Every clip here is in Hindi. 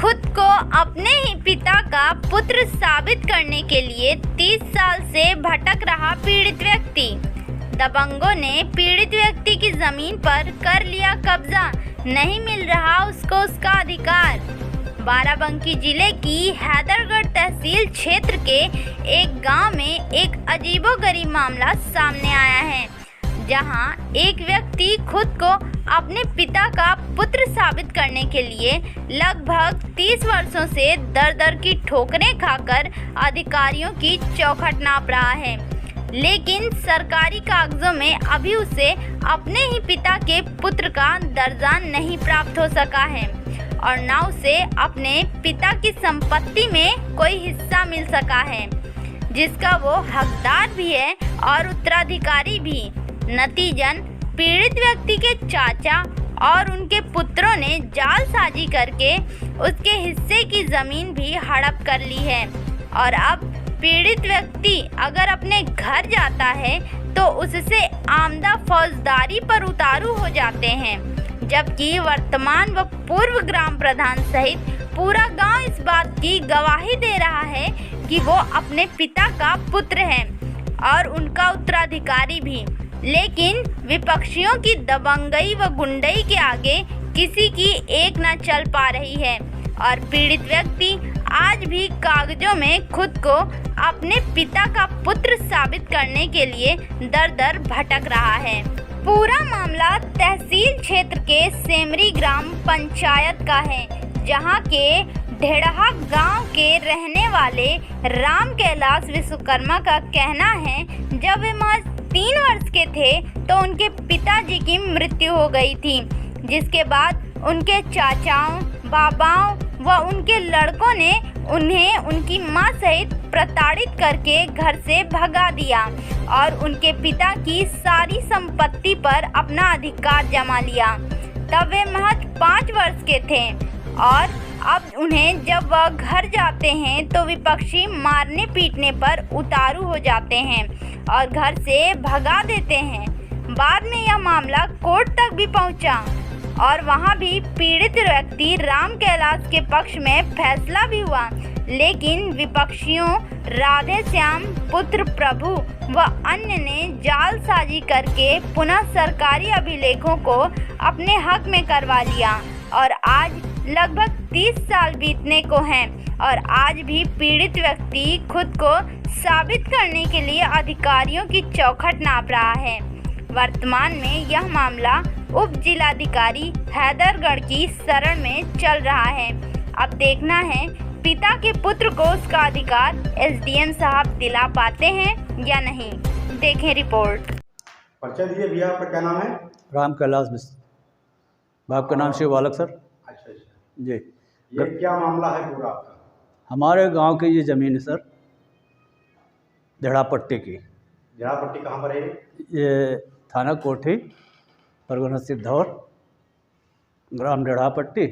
खुद को अपने ही पिता का पुत्र साबित करने के लिए 30 साल से भटक रहा पीड़ित व्यक्ति। दबंगों ने पीड़ित व्यक्ति की जमीन पर कर लिया कब्जा, नहीं मिल रहा उसको उसका अधिकार। बाराबंकी जिले की हैदरगढ़ तहसील क्षेत्र के एक गांव में एक अजीबोगरीब मामला सामने आया है, जहां एक व्यक्ति खुद को अपने पिता का पुत्र साबित करने के लिए लगभग 30 वर्षों से दर दर की ठोकरें खाकर अधिकारियों की चौखट नाप रहा है, लेकिन सरकारी कागजों में अभी उसे अपने ही पिता के पुत्र का दर्जा नहीं प्राप्त हो सका है और न उसे अपने पिता की संपत्ति में कोई हिस्सा मिल सका है, जिसका वो हकदार भी है और उत्तराधिकारी भी। नतीजन पीड़ित व्यक्ति के चाचा और उनके पुत्रों ने जालसाजी करके उसके हिस्से की जमीन भी हड़प कर ली है और अब पीड़ित व्यक्ति अगर अपने घर जाता है तो उससे आमदा फौजदारी पर उतारू हो जाते हैं, जबकि वर्तमान व पूर्व ग्राम प्रधान सहित पूरा गांव इस बात की गवाही दे रहा है कि वो अपने पिता का पुत्र है और उनका उत्तराधिकारी भी। लेकिन विपक्षियों की दबंगई व गुंडई के आगे किसी की एक न चल पा रही है और पीड़ित व्यक्ति आज भी कागजों में खुद को अपने पिता का पुत्र साबित करने के लिए दर दर भटक रहा है। पूरा मामला तहसील क्षेत्र के सेमरी ग्राम पंचायत का है, जहां के ढेड़हा गांव के रहने वाले राम कैलाश विश्वकर्मा का कहना है, जब वे महज 3 वर्ष के थे तो उनके पिताजी की मृत्यु हो गई थी, जिसके बाद उनके चाचाओं, बाबाओं व उनके लड़कों ने उन्हें उनकी मां सहित प्रताड़ित करके घर से भगा दिया और उनके पिता की सारी संपत्ति पर अपना अधिकार जमा लिया। तब वे महज 5 वर्ष के थे और अब उन्हें जब वह घर जाते हैं तो विपक्षी मारने पीटने पर उतारू हो जाते हैं और घर से भगा देते हैं। बाद में यह मामला कोर्ट तक भी पहुंचा और वहां भी पीड़ित व्यक्ति राम कैलाश के पक्ष में फैसला भी हुआ, लेकिन विपक्षियों राधे श्याम पुत्र प्रभु व अन्य ने जालसाजी करके पुनः सरकारी अभिलेखों को अपने हक में करवा लिया और आज लगभग 30 साल बीतने को हैं और आज भी पीड़ित व्यक्ति खुद को साबित करने के लिए अधिकारियों की चौखट नाप रहा है। वर्तमान में यह मामला उप जिलाधिकारी हैदरगढ़ की शरण में चल रहा है। अब देखना है पिता के पुत्र को उसका अधिकार एसडीएम साहब दिला पाते हैं या नहीं। देखें रिपोर्ट। परिचय दीजिए भैया, आपका क्या नाम है? राम कैलाश मिश्र। बाप का नाम शिव बालक सर। अच्छा जी। ये क्या मामला है पूरा आपका? हमारे गांव की ये ज़मीन है सर, देड़ापट्टी की। देड़ापट्टी कहाँ पर है? ये थाना कोठी, परगना सिद्धौर, ग्राम देड़ापट्टी,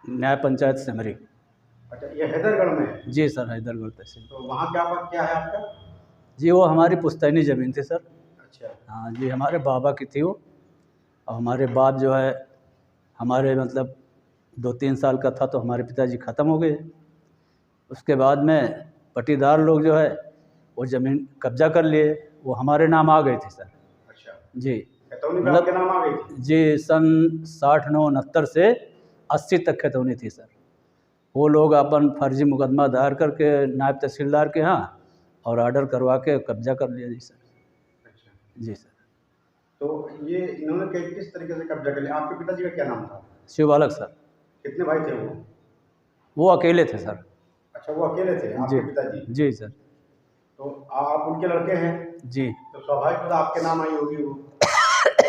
न्याय पंचायत सेमरी। अच्छा, ये हैदरगढ़ में है? जी सर, हैदरगढ़ तहसील। तो वहाँ क्या है आपका? जी वो हमारी पुश्तैनी ज़मीन थी सर। अच्छा। हाँ जी, हमारे बाबा की थी वो, और हमारे बाप जो है हमारे मतलब 2-3 साल का था तो हमारे पिताजी ख़त्म हो गए। उसके बाद में पट्टीदार लोग जो है वो ज़मीन कब्जा कर लिए, वो हमारे नाम आ गई थी सर। अच्छा जी, मतलब के नाम आ गई थी? जी, सन 69-69 से 80 तक खतौनी थी सर। वो लोग अपन फर्जी मुकदमा दायर करके नायब तहसीलदार के यहाँ और ऑर्डर करवा के कब्जा कर लिया जी सर। अच्छा जी सर। तो ये इन्होंने किस तरीके से कब्जा कर लिया? आपके पिताजी का क्या नाम था? शिव बालक सर। कितने भाई थे वो अकेले थे सर। अच्छा, वो अकेले थे आपके पिताजी? जी सर। तो आप उनके लड़के हैं? जी। तो स्वाभाविक तो आपके नाम आई होगी वो।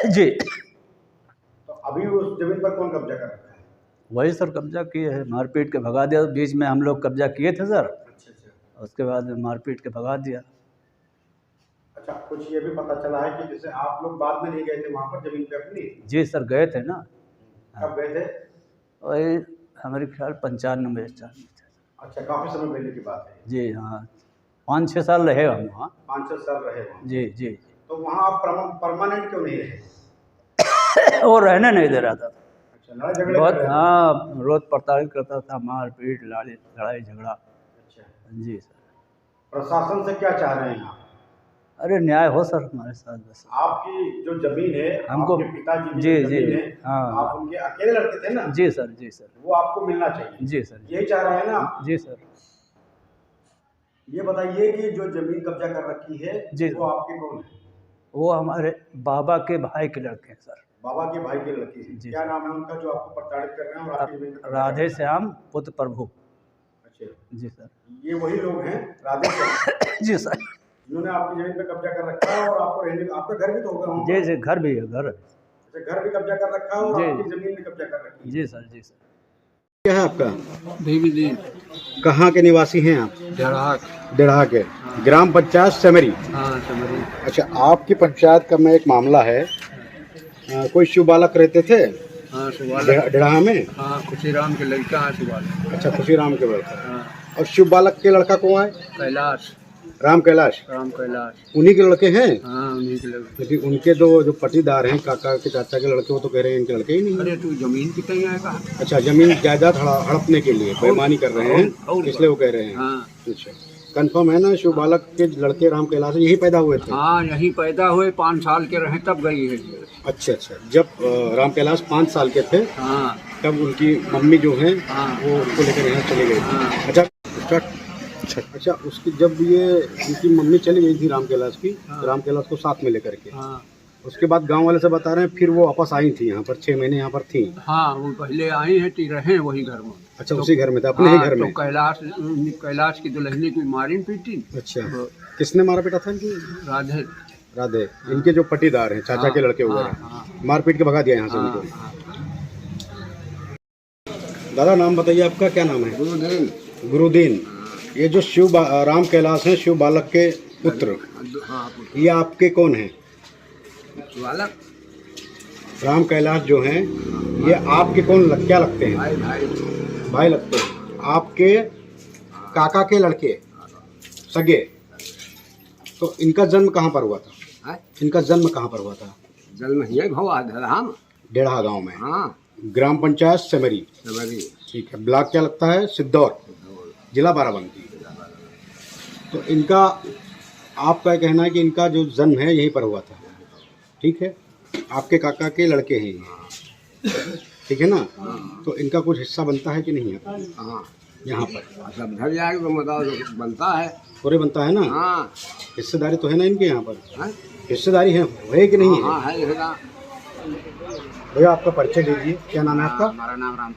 जी। तो अभी उस जमीन पर कौन कब्जा कर रखा है? वही सर कब्जा किए है, मारपीट के भगा दिया। बीच में हम लोग कब्जा किए थे सर। अच्छा। उसके बाद मारपीट के भगा दिया। अच्छा, कुछ ये भी पता चला है कि जैसे आप लोग बाद में नहीं गए थे वहाँ पर जमीन पे अपनी? जी सर, गए थे ना। कब गए थे? वही हमारे ख्याल 95 में। अच्छा, काफ़ी समय पहले की बात है। जी हाँ, 5-6 साल रहे हम वहाँ। 5-6 साल रहे वहाँ? जी जी। तो वहाँ आप परमानेंट क्यों नहीं रहे? वो रहने नहीं दे रहा था। लड़ाई झगड़े बहुत, कर रहे थे? हाँ, रोज प्रताड़ित करता था, मारपीट, लड़ाई झगड़ा। अच्छा, जी सर। प्रशासन से क्या चाह रहे हैं आप? अरे न्याय हो सर हमारे साथ बस। आपकी जो जमीन है, हमको- आपके पिताजी की जी, जो जी, जमीन है, हाँ। आप उनके अकेले लड़के थे ना? जी सर, जी सर, वो आपको मिलना चाहिए। जी सर, यही चाह रहे हैं ना आप? जी सर। ये बताइए कि जो जमीन कब्जा कर रखी है, जी वो आपके कौन है? वो हमारे बाबा के भाई के लड़के हैं सर। बाबा के भाई के लड़के हैं। जी क्या सर। नाम है उनका जो आपको प्रताड़ित कर रहे हैं और आपकी जमीन पे कब्जा कर राधे रहे हैं? श्याम पुत्र प्रभु। अच्छा, जी सर। ये वही लोग हैं राधे श्याम, जी सर। जिन्होंने आपकी जमीन पे कब्जा कर रखा है और आपको रहने, आपका घर भी तो होगा वहाँ जी पर? जी, घर भी है, घर। अच्छा, घर भी कब्जा कर रखा है और जी। आपकी जमीन भी कब्जा कर रखी है। जी सर, जी सर। क्या है आपका? देवी जी कहाँ के निवासी हैं आप? जड़ाक। डेढ़ा के। ग्राम पंचायत सेमरी। हाँ समरी। अच्छा, आपकी पंचायत का में एक मामला है, कोई शिव बालक रहते थे हाँ सुबालक। डेढ़ा में? हाँ खुशीराम के लड़का है सुबालक। अच्छा, खुशीराम के लड़का। हाँ और शिव बालक के लड़का कौन है? कैलाश। राम कैलाश। राम कैलाश। उन्हीं के लड़के हैं? हाँ उन्हीं के लड़के। लेकिन उनके जो पटीदार हैं, काका के चाचा के लड़के, वो तो कह रहे हैं इनके लड़के ही नहीं हैं। अरे तू जमीन की कहीं आएगा? अच्छा, जमीन जायदाद हड़पने के लिए बेईमानी कर रहे हैं, और इसलिए वो कह रहे हैं। हाँ अच्छा, कंफर्म है ना? शिव बालक के लड़के राम कैलाश यही पैदा हुए थे? हाँ यहीं पैदा हुए, 5 साल के रहे तब गई है ये। अच्छा अच्छा, जब राम कैलाश 5 साल के थे हाँ तब उनकी मम्मी जो हैं हाँ वो उनको लेकर यहाँ चले गए थे। हाँ। अच्छा अच्छा, उसकी जब ये उनकी मम्मी चली गई थी राम कैलाश की, हाँ। राम कैलाश को साथ में लेकर के, हाँ उसके बाद गांव वाले से बता रहे हैं फिर वो वापस आई थी यहाँ पर, 6 महीने यहाँ पर थी। हाँ वो पहले आई है ती रहे वही घर में। अच्छा, उसी घर में था, अपने ही हाँ, घर में? तो कैलाश की दुल्हनी की मारी पीटी। अच्छा, तो किसने मारा पीटा था इनकी? राधे। राधे, इनके जो पटीदार हैं, चाचा के लड़के हाँ, वगैरह, हाँ, मारपीट के भगा दिया यहाँ से हाँ, उनको। हाँ। दादा, नाम बताइए आपका, क्या नाम है? गुरुदेव। गुरुदीन। ये जो राम कैलाश हैं, शिव बालक के पुत्र, हाँ ये आपके कौन हैं? बालक। राम कैलाश जो हैं, ये आपके क्या लगते हैं? भाई भाई। भाई लगते हैं। आपके काका के लड़के, सगे। तो इनका जन्म कहाँ पर हुआ था? है? इनका जन्म कहाँ पर हुआ था? जन्म ये भवा धराम। डेढ़ा गांव में। हाँ ग्राम पंचायत सेमरी। समरी। ठीक है। ब्लॉक क्या लगता है? सिद्धौर, जिला बाराबंकी। तो इनका, आपका कहना है कि इनका जो जन्म है यहीं पर हुआ था, ठीक है? आपके काका के लड़के हैं ये, ठीक है ना? तो इनका कुछ हिस्सा बनता है कि नहीं है हाँ यहाँ पर? सब धर जाएगा तो मतलब बनता है। पूरे बनता है ना? हाँ हिस्सेदारी तो है ना इनके यहाँ पर? हाँ हिस्सेदारी है कि नहीं है? हाँ है रहेगा। भैया, आपका परिचय दीजिए, क्या नाम है आपका? हमारा नाम राम।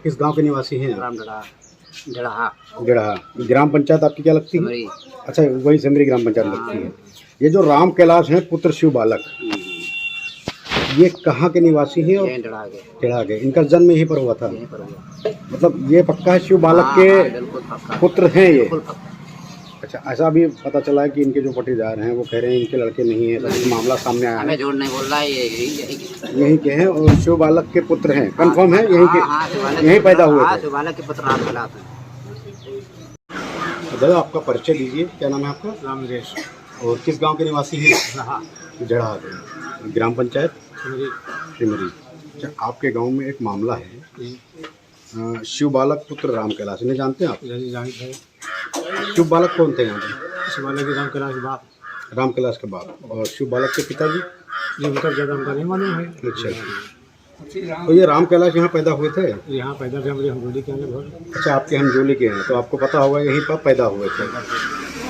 किस गांव के निवासी हैं आप? राम डड़ा। डेढ़ा। ग्राम पंचायत आपकी क्या लगती है? समरी। अच्छा, वही सेमरी ग्राम पंचायत लगती है। ये जो राम कैलाश हैं, पुत्र शिव बालक, ये कहाँ के निवासी हैं? और डेढ़ा के। इनका जन्म यहीं पर हुआ था? मतलब ये पक्का है शिव बालक के पुत्र हैं ये? अच्छा, ऐसा भी पता चला है कि इनके जो पटीदार हैं वो कह रहे हैं इनके लड़के नहीं है, तो मामला सामने आया है। झूठ नहीं बोल रहा है, यहीं के हैं और शिव बालक के पुत्र हैं, कंफर्म है? यहीं के, यहीं पैदा हुए थे? बालक के पुत्र राम कैलाश है। दादा, आपका परिचय दीजिए, क्या नाम है आपका? रामरेश। और किस गांव के निवासी हैं? जड़ा के। ग्राम पंचायत सिमरी। अच्छा, आपके गांव में एक मामला है, शिव बालक पुत्र राम कैलाश, इन्हें जानते हैं आप? शिव बालक कौन थे यहाँ पे? शिव बालक राम कैलाश के बाप। राम कैलाश के बाप। और शिव बालक के पिताजी? ये उनका ज़्यादा उनका नहीं मालूम है। अच्छा, तो ये राम कैलाश यहाँ पैदा हुए थे? यहाँ पैदा थे हमारे हमजोली के अंदर। अच्छा, आपके हमजोली के हैं, तो आपको पता होगा यहीं पर पैदा हुए थे।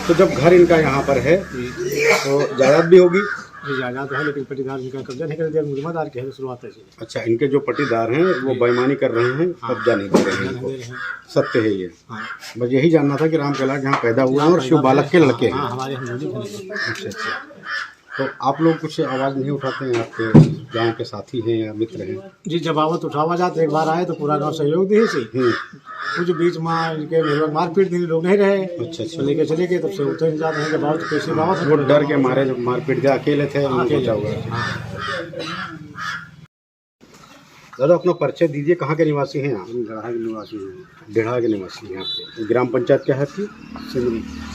तो जब घर इनका यहाँ पर है तो जायदाद भी होगी? जायदाद है, लेकिन पटीदार इनका कब्जा नहीं कर दिया, मुजमादार के है शुरुआत से। अच्छा, इनके जो पटीदार हैं वो बेईमानी कर रहे हैं, कब्जा नहीं कर रहे हैं इनको। सत्य है ये? बस यही जानना था कि राम कैलाश यहाँ पैदा हुआ है और शिव बालक के लड़के हैं। हमारे हमजोली थे। अच्छा अच्छा, तो आप लोग कुछ आवाज़ नहीं उठाते हैं? आपके गांव के साथी हैं या मित्र हैं? जी, जब आवत उठावा जाते एक बार आए तो पूरा गांव सहयोग दिए से। कुछ बीच में इनके मारपीट दिन लोग नहीं रहे। अच्छा अच्छा, लेके चले गए, तब से उतर नहीं जाते हैं। जब आओ तो कैसे बाबा वो डर के मारे जब मारपीट के अकेले थे, सोचा होगा। दादा, अपना परिचय दीजिए, कहाँ के निवासी हैं आप? डेढ़ा के निवासी हैं। डेढ़ा के निवासी हैं आपके। ग्राम पंचायत क्या है आपकी?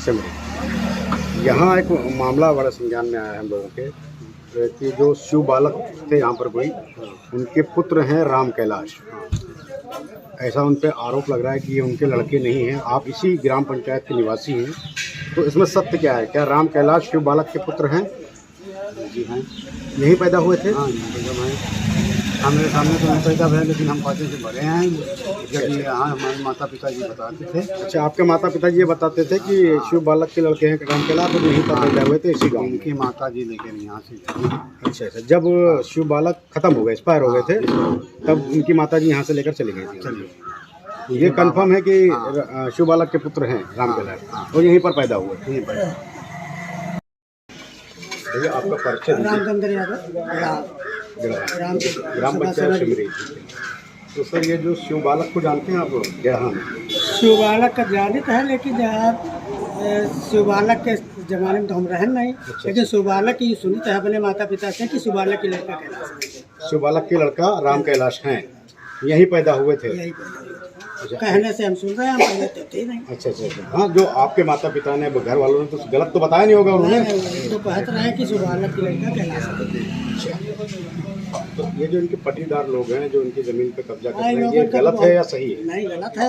सिमरी। यहाँ एक मामला बड़ा संज्ञान में आया है हम लोगों के कि जो शिव बालक थे यहाँ पर कोई, उनके पुत्र हैं राम कैलाश, ऐसा उन पे आरोप लग रहा है कि ये उनके लड़के नहीं हैं। आप इसी ग्राम पंचायत के निवासी हैं, तो इसमें सत्य क्या है? क्या राम कैलाश शिव बालक के पुत्र हैं? जी हैं। यहीं पैदा हुए थे? हाँ एकदम है। हमारे सामने तो नहीं पैदा हुए, लेकिन हम पासे से बड़े हैं। जब यहाँ हमारे माता पिता जी बताते थे। अच्छा, आपके माता पिता ये बताते थे कि शिव बालक के लड़के हैं राम कैलाश, तो यहीं पर पैदा हुए थे इसी गाँव में। उनकी माता जी लेकिन यहाँ से अच्छा अच्छा, जब शिव बालक खत्म हो गए, एक्सपायर हो गए थे, तब उनकी माता जी यहाँ से लेकर चली गई थी। चलिए ये कंफर्म है कि शिव बालक के पुत्र हैं राम कैलाश, और यहीं पर पैदा हुए। यहीं पर भैया आपका परिचय दीजिए। रामचंद्र यादव ग्राम पंचायत सिमरी। तो सर, ये जो शिव बालक को जानते हैं आप गेढ़ा में? शिव बालक का जानित है, लेकिन आप शिव बालक के जमाने में तो हम रहे नहीं। लेकिन शिव बालक की सुनित है अपने माता पिता से कि शिव बालक की लड़का कैलाश, शिव बालक के लड़का राम कैलाश हैं, यहीं पैदा हुए थे। यही कहने से हम सुन रहे हैं, हम पहले तो थे नहीं। अच्छा अच्छा अच्छा। हाँ, जो आपके माता पिता ने, घर वालों ने तो गलत तो बताया नहीं होगा उन्होंने? तो कहते रहे कि शिव बालक की लड़का कैलाश। तो ये जो इनके पटीदार लोग हैं जो इनकी जमीन पे कब्जा कर रहे हैं, ये गलत है या सही है? नहीं, गलत है।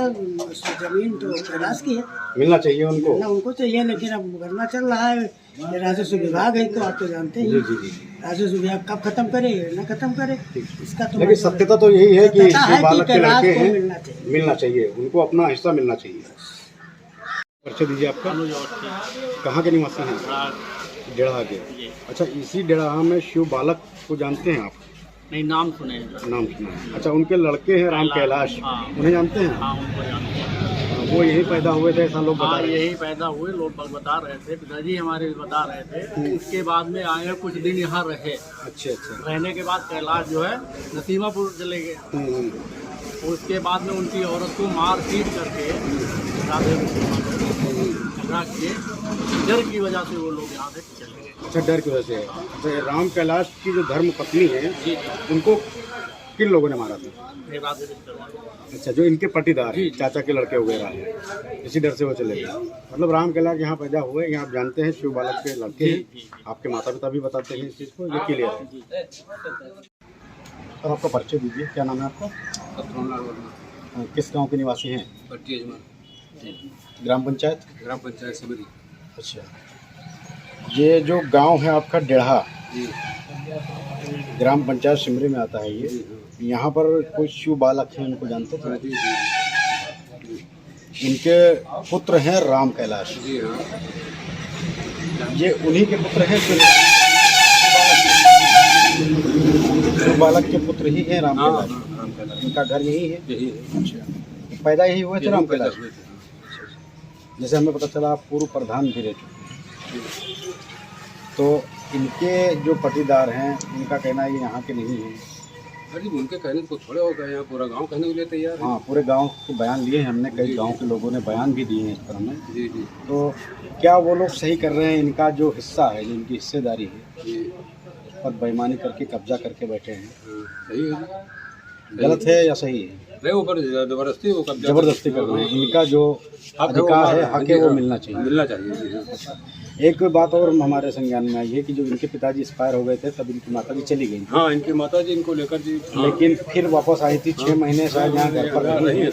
जमीन तो कैलाश की है, मिलना चाहिए उनको। ना उनको चाहिए, लेकिन अब मुकदमा चल रहा है। ये राजस्व विभाग है, तो आप तो जानते ही। जी जी जी। राजस्व विभाग कब खत्म करे ना खत्म करे, इसका तो लेकिन सत्यता तो यही है कि सत्यता है शिव कि बालक के कैलाश लड़के को हैं, मिलना चाहिए। उनको अपना हिस्सा मिलना चाहिए। परिचय दीजिए आपका। कहाँ के निवासी हैं? डेढ़ा के। अच्छा, इसी डेढ़ा में शिव बालक को जानते हैं आप? नहीं, नाम सुने हैं। नाम सुना है। अच्छा, उनके लड़के हैं राम कैलाश, उन्हें जानते हैं? हाँ, उनको जानते हैं। वो यहीं पैदा हुए थे, ऐसा लोग बता हाँ, रहे हैं। यही पैदा हुए लोग बता रहे थे, पिताजी हमारे बता रहे थे। उसके बाद में आए हैं, कुछ दिन यहाँ रहे। अच्छा अच्छा। रहने के बाद कैलाश जो है नसीमापुर चले गए। उसके बाद में उनकी औरत को मार पीट करके राधे झगड़ा किए, डर की वजह से वो लोग यहाँ से चले गए। अच्छा, डर की वजह से। अच्छा, राम कैलाश की जो धर्म पत्नी है, उनको किन लोगों ने मारा था? राधे रिश्तेदार। अच्छा, जो इनके पटीदार हैं, चाचा के लड़के वगैरह हैं, इसी डर से वो चले गए। मतलब राम कैलाश यहाँ पैदा हुए, यहाँ आप जानते हैं शिव बालक के लड़के हैं, आपके माता पिता भी बताते हैं इस चीज़ को, ये क्लियर है। और आपका परिचय दीजिए, क्या नाम है आपका? किस गांव के निवासी हैं? ग्राम पंचायत सिमरी। अच्छा, ये जो गांव है आपका डेढ़ा, ग्राम पंचायत सिमरी में आता है ये। यहाँ पर कोई शिव बालक हैं, उनको जानते थे? इनके पुत्र हैं राम कैलाश। ये उन्हीं के पुत्र हैं, शिव बालक के पुत्र ही हैं राम कैलाश। इनका घर यही है? अच्छा, पैदा यही हुए थे राम कैलाश? जैसे हमें पता चला आप पूर्व प्रधान भी रह चुके हैं, तो इनके जो पटीदार हैं, इनका कहना है ये यहाँ के नहीं हैं। अरे उनके कहने को थोड़े हो गए, यहाँ पूरा गांव कहने के लिए तैयार है। हाँ, पूरे गांव के बयान लिए हैं हमने, कई गांव के लोगों ने बयान भी दिए हैं इस तरह में। जी जी। तो क्या वो लोग सही कर रहे हैं? इनका जो हिस्सा है, जो इनकी हिस्सेदारी है, जी उस पर बेईमानी करके कब्जा करके बैठे हैं, सही है। गलत है या सही है? नहीं, ऊपर जबरदस्ती वो कब्जा जबरदस्ती कर रहे हैं। इनका जो अधिकार है, हक है, वो मिलना चाहिए। मिलना चाहिए। एक बात और हमारे संज्ञान में आई है कि जब इनके पिताजी एक्सपायर हो गए थे, तब इनकी माता जी चली गई। हाँ, इनकी माता जी इनको लेकर जी। लेकिन फिर वापस आई थी 6 महीने शायद यहाँ घर पर रही है।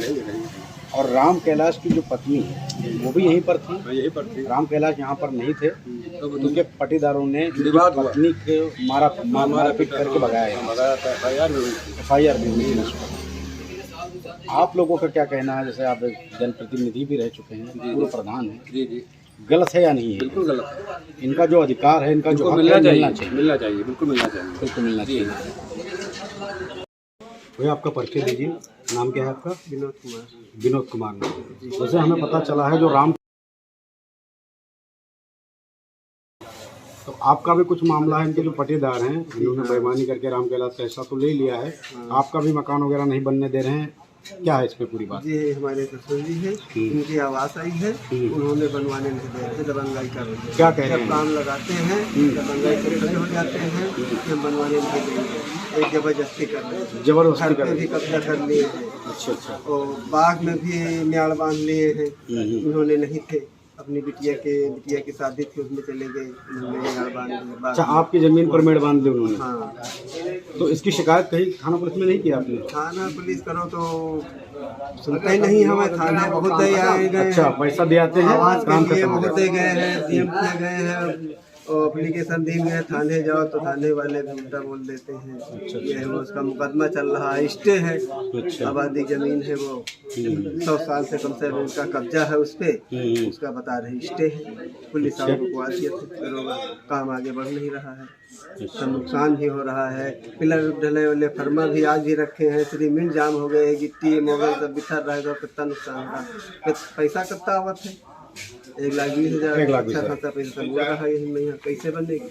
और राम कैलाश की जो पत्नी है, वो भी यहीं पर थी। यही पर थी। राम कैलाश यहाँ पर नहीं थे, तो उनके पटीदारों ने विवाद हुआ। पत्नी के मारा पीट करके भगाया। FIR भी हुई है। आप लोगों का क्या कहना है? जैसे आप जनप्रतिनिधि भी रह चुके हैं, पूर्व प्रधान हैं, जी जी। गलत है या नहीं है? बिल्कुल गलत है। इनका जो अधिकार है, इनका जो हक है, मिलना चाहिए। चाहिए। मिलना चाहिए, बिल्कुल मिलना चाहिए। बिल्कुल मिलना चाहिए। भैया आपका परिचय दीजिए, नाम क्या है आपका? विनोद कुमार। विनोद कुमार नाम। जैसे हमें पता चला है जो राम, तो आपका भी कुछ मामला है, इनके जो पटीदार हैं, इन्होंने बेईमानी करके राम कैलाश का हिस्सा तो ले लिया है, आपका भी मकान वगैरह नहीं बनने दे रहे हैं, क्या है इस पे पूरी बात? ये हमारे ससुर जी है, इनकी आवास आई है, उन्होंने बनवाने नहीं दे रहे थे, दबंगाई कर रहे थे। क्या कह रहे जब हैं? काम लगाते हैं, दबंगाई से खड़े हो जाते हैं, हम बनवाने नहीं देंगे, एक जबरदस्ती कर रहे हैं। जबरदस्ती घर कर पे रहे भी कब्जा कर लिए हैं, अच्छा अच्छा। और बाग में भी म्याड़ बांध लिए हैं, उन्होंने नहीं थे, अपनी बिटिया की शादी थी, उसमें चले गए, मेड़ बांध दिए। अच्छा, आपकी ज़मीन पर मेड़ बांध दी उन्होंने? हाँ। तो इसकी शिकायत कहीं थाना पुलिस में नहीं किया आपने? थाना पुलिस करो तो सुनते ही नहीं, हमें थाने बहुत ही आए गए। अच्छा, पैसा दे आते हैं, आवाज काम के लिए खत्म हो बहुत गया। ही गए हैं, डीएम के गए हैं और एप्लीकेशन दी गए, थाने जाओ तो थाने वाले भी उल्टा बोल देते हैं। ये है वो, उसका मुकदमा चल रहा है, स्टे है। आबादी जमीन है वो 100 साल से कम से कम उनका कब्जा है उस पे, उसका बता रहे स्टे है। पुलिस वालों को करोगा, काम आगे बढ़ नहीं रहा है, सब नुकसान भी हो रहा है। पिलर ढले वाले फर्मा भी आज भी रखे हैं, सीमेंट जाम हो गए, गिट्टी मोबाइल सब बिखर रहा है, तो कितना नुकसान हो रहा है। पैसा कितना आवत है? 1,20,000 अच्छा खासा पैसा सब हो रहा है, यही नहीं कैसे बनेगी।